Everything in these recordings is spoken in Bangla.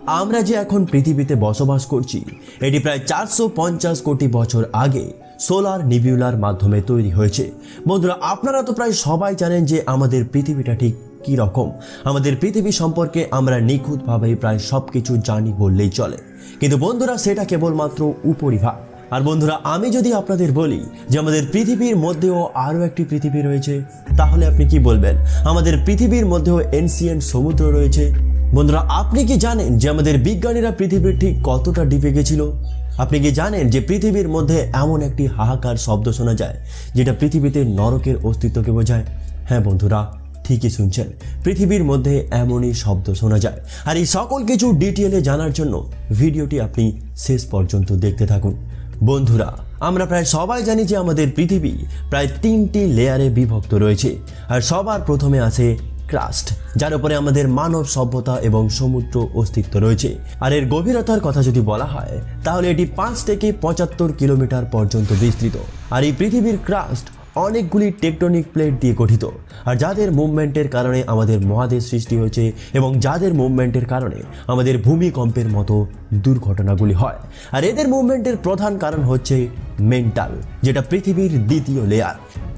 আমরা যে এখন পৃথিবীতে বসবাস করছি এটি প্রায় 450 কোটি বছর আগে সোলার নিবিউলার মাধ্যমে তৈরি হয়েছে। বন্ধুরা, আপনারা তো প্রায় সবাই জানেন যে আমাদের পৃথিবীটা ঠিক কি রকম। আমাদের পৃথিবী সম্পর্কে আমরা নিখুঁতভাবে প্রায় সবকিছু জানি বললেই চলে, কিন্তু বন্ধুরা সেটা কেবলমাত্র উপরিভাগ। আর বন্ধুরা, আমি যদি আপনাদের বলি যে আমাদের পৃথিবীর মধ্যেও আরও একটি পৃথিবী রয়েছে, তাহলে আপনি কি বলবেন? আমাদের পৃথিবীর মধ্যেও এনসিয়েন্ট সমুদ্র রয়েছে। বন্ধুরা, আপনি কি জানেন যে আমাদের বিজ্ঞানীরা পৃথিবীর ঠিক কতটা ডিপে গেছিল? আপনি কি জানেন যে পৃথিবীর মধ্যে এমন একটি হাহাকার শব্দ শোনা যায় যেটা পৃথিবীতে নরকের অস্তিত্বকে বোঝায়? হ্যাঁ বন্ধুরা, ঠিকই শুনছেন, পৃথিবীর মধ্যে এমনই শব্দ শোনা যায়। আর এই সকল কিছু ডিটেলে জানার জন্য ভিডিওটি আপনি শেষ পর্যন্ত দেখতে থাকুন। বন্ধুরা, আমরা প্রায় সবাই জানি যে আমাদের পৃথিবী প্রায় 3টি লেয়ারে বিভক্ত রয়েছে। আর সবার প্রথমে আছে ক্রাস্ট, যার উপরে আমাদের মানব সভ্যতা এবং সমুদ্র অস্তিত্ব রয়েছে। আর এর গভীরতার কথা যদি বলা হয় তাহলে এটি 5 থেকে 75 কিলোমিটার পর্যন্ত বিস্তৃত। আর এই পৃথিবীর ক্রাস্ট অনেকগুলি টেকটনিক প্লেট দিয়ে গঠিত, আর যাদের মুভমেন্টের কারণে আমাদের মহাদেশ সৃষ্টি হয়েছে এবং যাদের মুভমেন্টের কারণে আমাদের ভূমিকম্পের মতো দুর্ঘটনাগুলি হয়। আর এদের মুভমেন্টের প্রধান কারণ হচ্ছে মেন্টাল, যেটা পৃথিবীর দ্বিতীয় লেয়ার।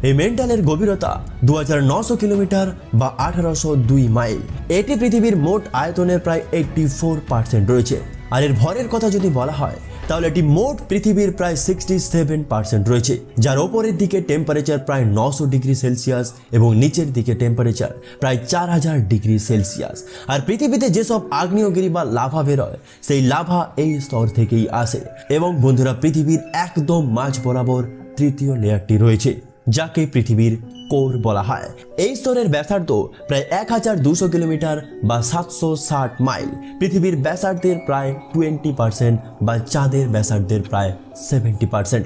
এই মেন্টালের গভীরতা 2900 কিলোমিটার বা 1802 মাইল। এটি পৃথিবীর মোট আয়তনের প্রায় 84% রয়েছে। আর এর ভরের কথা যদি বলা হয় তাহলে এটি মোট পৃথিবীর প্রায় 67% রয়েছে, যার ওপরের দিকে টেম্পারেচার প্রায় 900 ডিগ্রি সেলসিয়াস এবং নিচের দিকে টেম্পারেচার প্রায় 4000 ডিগ্রি সেলসিয়াস। আর পৃথিবীতে যেসব আগ্নেয়গিরি বা লাভা বেরোয় সেই লাভা এই স্তর থেকেই আসে। এবং বন্ধুরা, পৃথিবীর একদম মাঝ বরাবর তৃতীয় লেয়ারটি রয়েছে, যাকে পৃথিবীর কোর বলা হয়। এই স্তরের ব্যাসার্ধ প্রায় 1200 কিলোমিটার বা 760 মাইল। পৃথিবীর ব্যাসার্ধের প্রায় 20% বা চাঁদের ব্যাসার্ধের প্রায় 70%।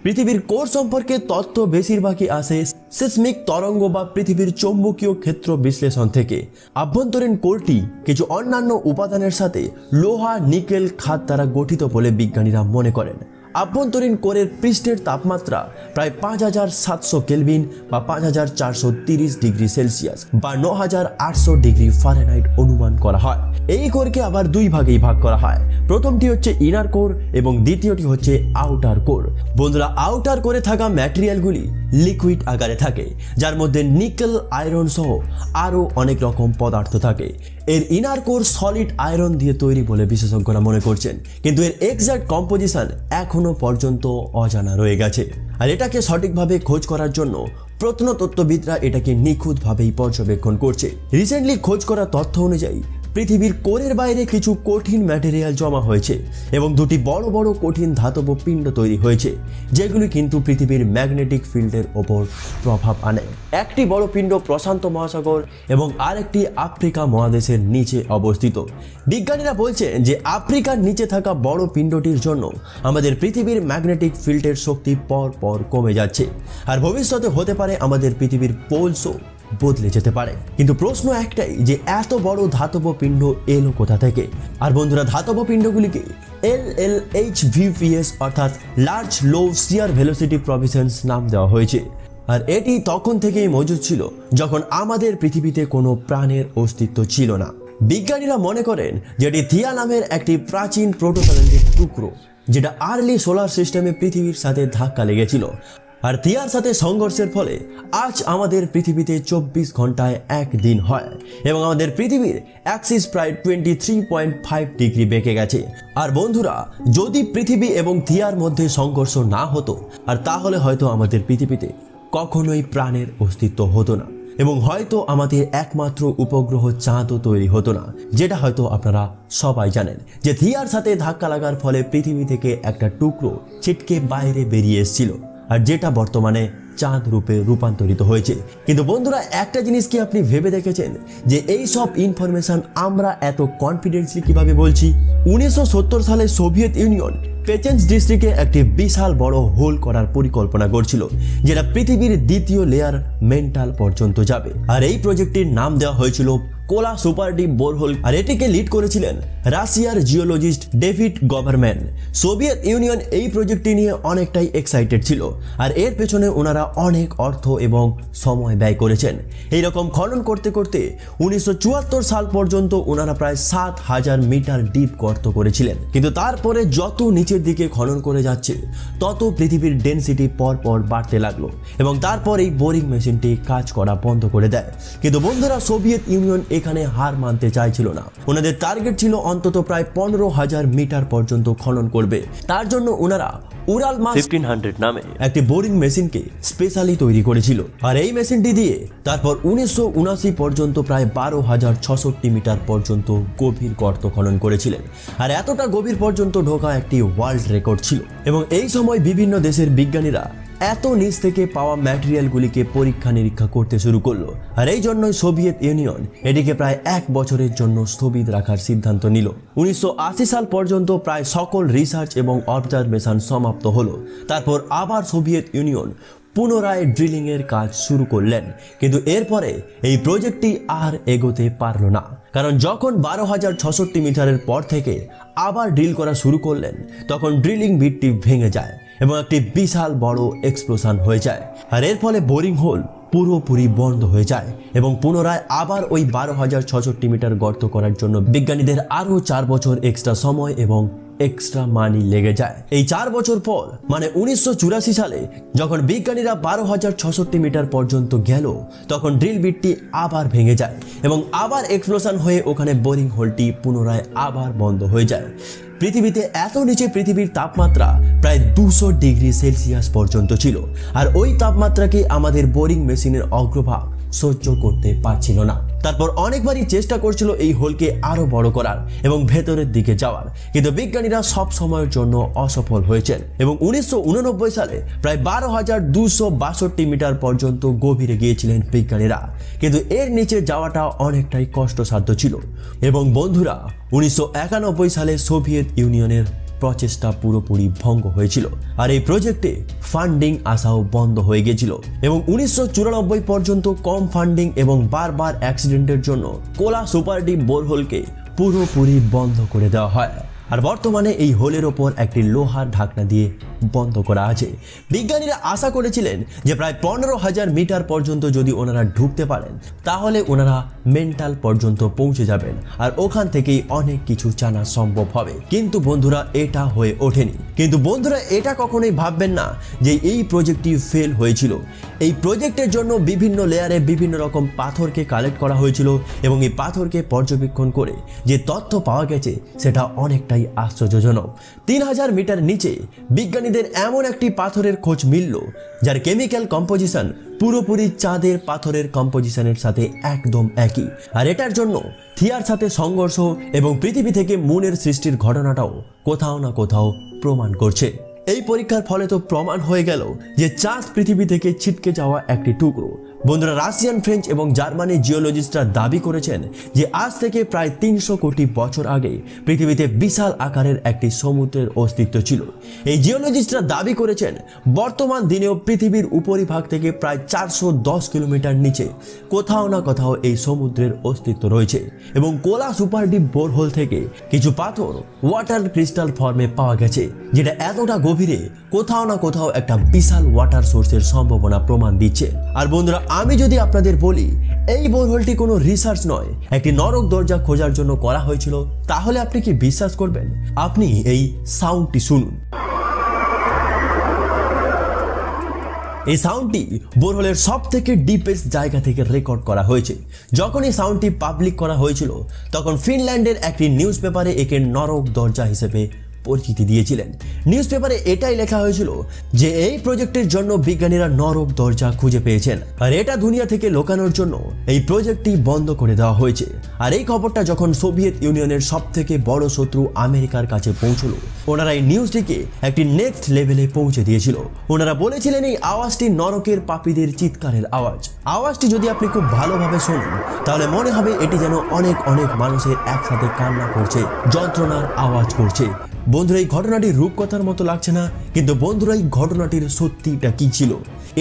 পৃথিবীর কোর সম্পর্কে তথ্য বেশিরভাগই আসে সিসমিক তরঙ্গ বা পৃথিবীর চৌম্বকীয় ক্ষেত্র বিশ্লেষণ থেকে। আভ্যন্তরীণ কোরটি কিছু অন্যান্য উপাদানের সাথে লোহা, নিকেল খাদ দ্বারা গঠিত বলে বিজ্ঞানীরা মনে করেন। আভ্যন্তরীণ কোরের পৃষ্ঠের তাপমাত্রা প্রায় 5700 কেলভিন বা 5430 ডিগ্রি সেলসিয়াস বা 9800 ডিগ্রি ফারেনহাইট অনুমান করা হয়। এই কোরকে আবার দুই ভাগেই ভাগ করা হয়। প্রথমটি হচ্ছে ইনার কোর এবং দ্বিতীয়টি হচ্ছে আউটার কোর। বন্ধুরা, আউটার কোরে থাকা ম্যাটেরিয়ালগুলি লিকুইড আকারে থাকে, যার মধ্যে নিকেল, আয়রন সহ আরও অনেক রকম পদার্থ থাকে। এর ইনার কোর সলিড আয়রন দিয়ে তৈরি বলে বিশেষজ্ঞরা মনে করছেন, কিন্তু এর এক্সাক্ট কম্পোজিশন এখনো পর্যন্ত অজানা রয়ে গেছে। আর এটাকে সঠিকভাবে খোঁজ করার জন্য প্রত্নতত্ত্ববিদরা এটাকে নিখুঁতভাবেই পর্যবেক্ষণ করছে। রিসেন্টলি খোঁজ করা তথ্য অনুযায়ী পৃথিবীর কোরের বাইরে কিছু কঠিন ম্যাটেরিয়াল জমা হয়েছে এবং দুটি বড় বড় কঠিন ধাতব পিণ্ড তৈরি হয়েছে, যেগুলি কিন্তু পৃথিবীর ম্যাগনেটিক ফিল্ডের ওপর প্রভাব আনে। একটি বড় পিণ্ড প্রশান্ত মহাসাগর এবং আরেকটি আফ্রিকা মহাদেশের নিচে অবস্থিত। বিজ্ঞানীরা বলছেন যে আফ্রিকার নিচে থাকা বড় পিণ্ডটির জন্য আমাদের পৃথিবীর ম্যাগনেটিক ফিল্ডের শক্তি পর পর কমে যাচ্ছে, আর ভবিষ্যতে হতে পারে আমাদের পৃথিবীর পোলসও বদলে যেতে পারে। কিন্তু প্রশ্ন একটাই যে এত বড় ধাতব পিণ্ড এলো কোথা থেকে? আর বন্ধুরা, ধাতব পিণ্ডগুলিকে LLHVPS অর্থাৎ লার্জ লো শিয়ার ভেলোসিটি প্রভিশনস নাম দেওয়া হয়েছে। আর এটি তখন থেকেই মজুদ ছিল যখন আমাদের পৃথিবীতে কোনো প্রাণের অস্তিত্ব ছিল না। বিজ্ঞানীরা মনে করেন যে এটি থিয়া নামের একটি প্রাচীন প্রোটোপ্ল্যানেটের টুকরো, যেটা আর্লি সোলার সিস্টেমে পৃথিবীর সাথে ধাক্কা লেগেছিল। আর থিয়ার সাথে সংঘর্ষের ফলে আজ আমাদের পৃথিবীতে 24 ঘন্টায় এক দিন হয় এবং আমাদের পৃথিবীর অ্যাক্সিস প্রায় 23.5 ডিগ্রি বেঁকে গেছে। আর বন্ধুরা, যদি পৃথিবী এবং থিয়ার মধ্যে সংঘর্ষ না হতো, আর তাহলে হয়তো আমাদের পৃথিবীতে কখনোই প্রাণের অস্তিত্ব হতো না এবং হয়তো আমাদের একমাত্র উপগ্রহ চাঁদও তৈরি হতো না, যেটা হয়তো আপনারা সবাই জানেন যে থিয়ার সাথে ধাক্কা লাগার ফলে পৃথিবী থেকে একটা টুকরো ছিটকে বাইরে বেরিয়ে এসেছিল, আর যেটা বর্তমানে চাঁদ রূপে রূপান্তরিত হয়েছে। কিন্তু বন্ধুরা, একটা জিনিস কি আপনি ভেবে দেখেছেন যে এই সব ইনফরমেশন আমরা এত কনফিডেন্সলি কিভাবে বলছি? 1970 সালে সোভিয়েত ইউনিয়ন পেচেন্স ডিস্ট্রিক্টে একটি বিশাল বড় হোল করার পরিকল্পনা করছিল, যেটা পৃথিবীর দ্বিতীয় লেয়ার মেন্টাল পর্যন্ত যাবে। আর এই প্রজেক্টটির নাম দেওয়া হয়েছিল কোলা সুপার ডিপ বোরহোল, আর এটিকে লিড করেছিলেন রাশিয়ার জিওলজিস্ট ডেভিড গভারম্যান। সোভিয়েত ইউনিয়ন এই প্রজেক্টটি নিয়ে অনেকটাই এক্সাইটেড ছিল, আর এর পেছনে ওনারা অনেক অর্থ এবং সময় ব্যয় করেছেন। এইরকম খনন করতে করতে 1974 সাল পর্যন্ত ওনারা প্রায় 7000 মিটার ডিপ গর্ত করেছিলেন। কিন্তু তারপরে যত নিচের দিকে খনন করে যাচ্ছে তত পৃথিবীর ডেনসিটি পর পর বাড়তে লাগলো, এবং তারপর এই বোরিং মেশিনটি কাজ করা বন্ধ করে দেয়। কিন্তু বন্ধুরা, সোভিয়েত ইউনিয়ন এখানে হার মানতে চাইছিল না। ওনাদের টার্গেট ছিল অন্তত প্রায় 15000 মিটার পর্যন্ত খনন করবে। তার জন্য ওনারা উরালমাস 1500 নামে একটি বোরিং মেশিনকে স্পেশালি তৈরি করেছিল, আর এই মেশিনটি দিয়ে তারপর 1979 পর্যন্ত প্রায় 12066 মিটার পর্যন্ত গভীর গর্ত খনন করেছিলেন। আর এতটা গভীর পর্যন্ত ঢোকা একটি ওয়ার্ল্ড রেকর্ড ছিল। এবং এই সময় বিভিন্ন দেশের বিজ্ঞানীরা এত নিচ থেকে পাওয়া ম্যাটেরিয়ালগুলিকে পরীক্ষা নিরীক্ষা করতে শুরু করলো, আর এই জন্যই সোভিয়েত ইউনিয়ন এটিকে প্রায় 1 বছরের জন্য স্থগিত রাখার সিদ্ধান্ত নিল। 1980 সাল পর্যন্ত প্রায় সকল রিসার্চ এবং অবজারভেশন সমাপ্ত হলো। তারপর আবার সোভিয়েত ইউনিয়ন পুনরায় ড্রিলিং এর কাজ শুরু করলেন। কিন্তু এরপরে এই প্রজেক্টটি আর এগোতে পারল না, কারণ যখন 12066 মিটারের পর থেকে আবার ড্রিল করা শুরু করলেন, তখন ড্রিলিং বিটটি ভেঙে যায় এবং একটি বিশাল বড় এক্সপ্লোশন হয়ে যায়। আর এর ফলে বোরিং হোল পুরোপুরি বন্ধ হয়ে যায়, এবং পুনরায় আবার ওই 12066 মিটার গর্ত করার জন্য বিজ্ঞানীদের আরও 4 বছর এক্সট্রা সময় এবং এক্সট্রা মানি লেগে যায়। এই 4 বছর পর মানে 1984 সালে যখন বিজ্ঞানীরা 12066 মিটার পর্যন্ত গেল, তখন ড্রিল বিটটি আবার ভেঙে যায় এবং আবার এক্সপ্লোশন হয়ে ওখানে বোরিং হোলটি পুনরায় আবার বন্ধ হয়ে যায়। পৃথিবীতে এত নিচে পৃথিবীর তাপমাত্রা প্রায় 200 ডিগ্রি সেলসিয়াস পর্যন্ত ছিল, আর ওই তাপমাত্রাকে আমাদের বোরিং মেশিনের অগ্রভাগ সহ্য করতে পারছিল না। তারপর অনেকবারই চেষ্টা করছিল এই হোলকে আরো বড় করার এবং ভেতরের দিকে যাওয়ার, কিন্তু বিজ্ঞানীরা সব সময়ের জন্য অসফল হয়েছেন। এবং 1989 সালে প্রায় 12262 মিটার পর্যন্ত গভীরে গিয়েছিলেন বিজ্ঞানীরা, কিন্তু এর নিচে যাওয়াটা অনেকটাই কষ্টসাধ্য ছিল। এবং বন্ধুরা, 1991 সালে সোভিয়েত ইউনিয়নের প্রচেষ্টা পুরোপুরি ভঙ্গ হয়েছিল, আর এই প্রজেক্টে ফান্ডিং আসাও বন্ধ হয়ে গিয়েছিল। এবং 1994 পর্যন্ত কম ফান্ডিং এবং বারবার অ্যাক্সিডেন্টের জন্য কোলা সুপার ডিপ বোরহোলকে পুরোপুরি বন্ধ করে দেওয়া হয়। আর বর্তমানে এই হোলের ওপর একটি লোহার ঢাকনা দিয়ে বন্ধ করা আছে। বিজ্ঞানীরা আশা করেছিলেন যে প্রায় 15000 মিটার পর্যন্ত যদি ওনারা ঢুকতে পারেন, তাহলে ওনারা মেন্টাল পর্যন্ত পৌঁছে যাবেন, আর ওখান থেকেই অনেক কিছু জানা সম্ভব হবে। কিন্তু বন্ধুরা, এটা হয়ে ওঠেনি। কিন্তু বন্ধুরা, এটা কখনোই ভাববেন না যে এই প্রজেক্টটি ফেল হয়েছিল। এই প্রজেক্টের জন্য বিভিন্ন লেয়ারে বিভিন্ন রকম পাথরকে কালেক্ট করা হয়েছিল, এবং এই পাথরকে পর্যবেক্ষণ করে যে তথ্য পাওয়া গেছে সেটা অনেকটাই আশ্চর্যজনক। 3000 মিটার নিচে বিজ্ঞানীদের এমন একটি পাথরের খোঁজ মিলল যার কেমিক্যাল কম্পোজিশন পুরোপুরি চাঁদের পাথরের কম্পোজিশনের সাথে একদম একই। আর এটার জন্য থিয়ার সাথে সংঘর্ষ এবং পৃথিবী থেকে মুনের সৃষ্টির ঘটনাটাও কোথাও না কোথাও প্রমাণ করছে। এই পরীক্ষার ফলে তো প্রমাণ হয়ে গেল যে চাঁদ পৃথিবী থেকে ছিটকে যাওয়া একটি টুকরো। বন্ধুরা, রাশিয়ান, ফ্রেঞ্চ এবং জার্মানি জিওলজিস্টরা দাবি করেছেন যে আজ থেকে প্রায় 300 কোটি বছর আগে পৃথিবীতে বিশাল আকারের একটি সমুদ্রের অস্তিত্ব ছিল। এই জিওলজিস্টরা দাবি করেছেন বর্তমান দিনেও পৃথিবীর উপরিভাগ থেকে প্রায় 410 কিলোমিটার নিচে কোথাও না কোথাও এই সমুদ্রের অস্তিত্ব রয়েছে। এবং কোলা সুপার ডিপ বোরহোল থেকে কিছু পাথর ওয়াটার ক্রিস্টাল ফর্মে পাওয়া গেছে, যেটা এতটা গভীরে কোথাও না কোথাও একটা বিশাল ওয়াটার সোর্সের সম্ভাবনা প্রমাণ দিচ্ছে। আর বন্ধুরা, আমি যদি আপনাদের বলি এই বোরহোলটি কোনো রিসার্চ নয়, একটি নরক দরজা খোঁজার জন্য করা হয়েছিল, তাহলে আপনি কি বিশ্বাস করবেন? আপনি এই সাউন্ডটি শুনুন। এই সাউন্ডটি বোরহোলের সব থেকে ডিপেস্ট জায়গা থেকে রেকর্ড করা হয়েছে। যখন এই সাউন্ডটি পাবলিক করা হয়েছিল, তখন ফিনল্যান্ডের একটি নিউজ পেপারে একে নরক দরজা হিসেবে পরিচিতি দিয়েছিলেন। নিউজ পেপারে এটাই লেখা হয়েছিল যে এই প্রজেক্টের জন্য বিজ্ঞানীরা নরক দরজা খুঁজে পেয়েছেন, আর এটা দুনিয়া থেকে লুকানোর জন্য এই প্রজেক্টটি বন্ধ করে দেওয়া হয়েছে। আর এই খবরটা যখন সোভিয়েত ইউনিয়নের সব থেকে বড় শত্রু আমেরিকার কাছে পৌঁছলো, ওনারা এই নিউজটিকে একটি নেক্সট লেভেলে পৌঁছে দিয়েছিল। ওনারা বলেছিলেন এই আওয়াজটি নরকের পাপীদের চিৎকারের আওয়াজ। আওয়াজটি যদি আপনি খুব ভালোভাবে শোনেন, তাহলে মনে হবে এটি যেন অনেক অনেক মানুষের একসাথে কান্না করছে, যন্ত্রণার আওয়াজ করছে। বন্ধুরা, এই ঘটনাটি রূপকথার মতো লাগছে না, কিন্তু বন্ধুরা, এই ঘটনাটির সত্যিটা কি ছিল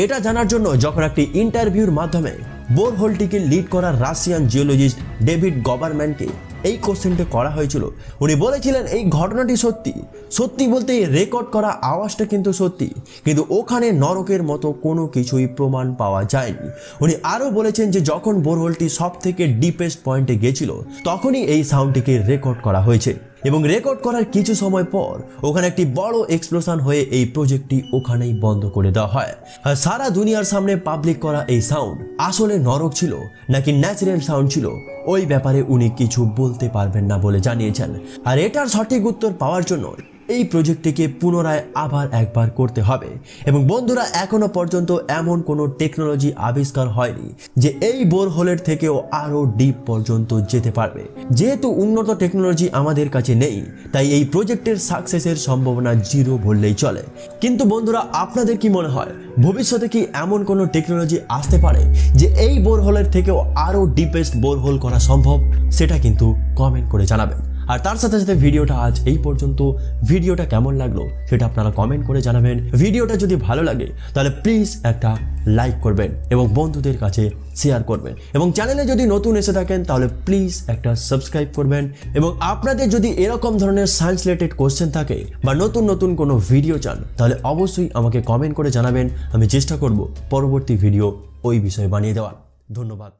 এটা জানার জন্য যখন একটি ইন্টারভিউর মাধ্যমে বোরহোলটিকে লিড করা রাশিয়ান জিওলজিস্ট ডেভিড গভারম্যানকে এই কোশ্চেনটা করা হয়েছিল। উনি বলেছিলেন এই ঘটনাটি সত্যি। সত্যি বলতে এই রেকর্ড করা আওয়াজটা কিন্তু সত্যি, কিন্তু ওখানে নরকের মতো কোনো কিছুই প্রমাণ পাওয়া যায়নি। উনি আরও বলেছেন যে যখন বোরহোলটি সব থেকে ডিপেস্ট পয়েন্টে গেছিল তখনই এই সাউন্ডটিকে রেকর্ড করা হয়েছে, এবং রেকর্ড করার কিছু সময় পর ওখানে একটি বড় এক্সপ্লোশন হয়ে এই প্রজেক্টটি ওখানেই বন্ধ করে দেওয়া হয়। আর সারা দুনিয়ার সামনে পাবলিক করা এই সাউন্ড আসলে নরক ছিল নাকি ন্যাচারাল সাউন্ড ছিল ওই ব্যাপারে উনি কিছু বলতে পারবেন না বলে জানিয়েছেন। আর এটার সঠিক উত্তর পাওয়ার জন্য এই প্রজেক্টটিকে পুনরায় আবার একবার করতে হবে। এবং বন্ধুরা, এখনো পর্যন্ত এমন কোনো টেকনোলজি আবিষ্কার হয়নি যে এই বোরহোলের থেকেও আরো ডিপ পর্যন্ত যেতে পারবে। যেহেতু উন্নত টেকনোলজি আমাদের কাছে নেই, তাই এই প্রজেক্টের সাকসেসের সম্ভাবনা 0 বললেই চলে। কিন্তু বন্ধুরা, আপনাদের কি মনে হয় ভবিষ্যতে কি এমন কোনো টেকনোলজি আসতে পারে যে এই বোরহোলের থেকেও আরো ডিপেস্ট বোরহোল করা সম্ভব? সেটা কিন্তু কমেন্ট করে জানাবেন। আর তার সাথে সাথে ভিডিওটা আজ এই পর্যন্ত। ভিডিওটা কেমন লাগলো সেটা আপনারা কমেন্ট করে জানাবেন। ভিডিওটা যদি ভালো লাগে তাহলে প্লিজ একটা লাইক করবেন এবং বন্ধুদের কাছে শেয়ার করবেন, এবং চ্যানেলে যদি নতুন এসে থাকেন তাহলে প্লিজ একটা সাবস্ক্রাইব করবেন। এবং আপনাদের যদি এরকম ধরনের সায়েন্স রিলেটেড কোশ্চেন থাকে বা নতুন নতুন কোনো ভিডিও চান তাহলে অবশ্যই আমাকে কমেন্ট করে জানাবেন। আমি চেষ্টা করব পরবর্তী ভিডিও ওই বিষয়ে বানিয়ে দেওয়ার। ধন্যবাদ।